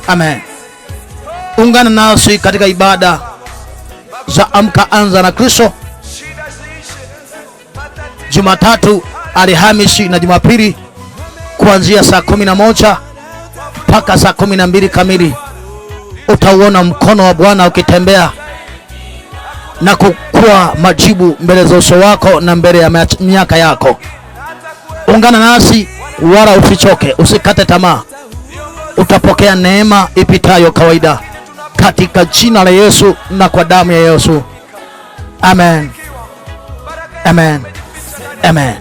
Amen. Ungana nasi katika ibada za Amka Anza na Kristo, Jumatatu, Alhamisi na Jumapili, kuanzia saa 11 mpaka saa 12 kamili. Utauona mkono wa Bwana ukitembea na kukua majibu mbele za uso wako na mbele ya miaka yako. Ungana nasi wala usichoke, usikate tamaa. Utapokea neema ipitayo kawaida katika jina la Yesu na kwa damu ya Yesu. Amen. Amen. Amen.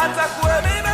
atakuhemima